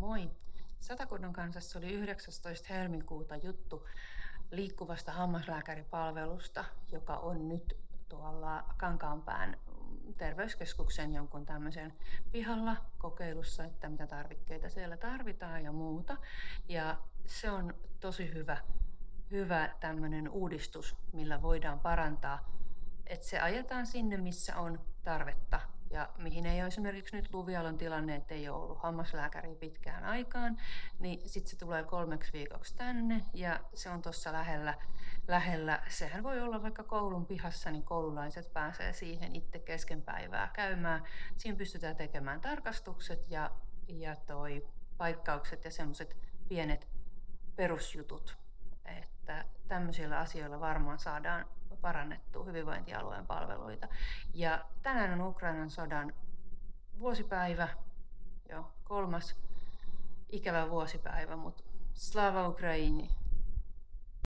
Moi! Satakunnan kansassa oli 19. helmikuuta juttu liikkuvasta hammaslääkäripalvelusta, joka on nyt tuolla Kankaanpään terveyskeskuksen jonkun tämmöisen pihalla kokeilussa, että mitä tarvikkeita siellä tarvitaan ja muuta. Ja se on tosi hyvä tämmöinen uudistus, millä voidaan parantaa, että se ajetaan sinne, missä on tarvetta ja mihin ei ole esimerkiksi nyt Luvialon tilanne, että ei ole ollut hammaslääkäriä pitkään aikaan, niin sitten se tulee 3 viikoksi tänne ja se on tuossa lähellä. Sehän voi olla vaikka koulun pihassa, niin koululaiset pääsee siihen itse kesken päivää käymään. Siinä pystytään tekemään tarkastukset ja toi paikkaukset ja semmoiset pienet perusjutut. Että tämmöisillä asioilla varmaan saadaan parannettua hyvinvointialueen palveluita. Ja tänään on Ukrainan sodan vuosipäivä, jo 3. ikävä vuosipäivä, mutta Slava Ukraini!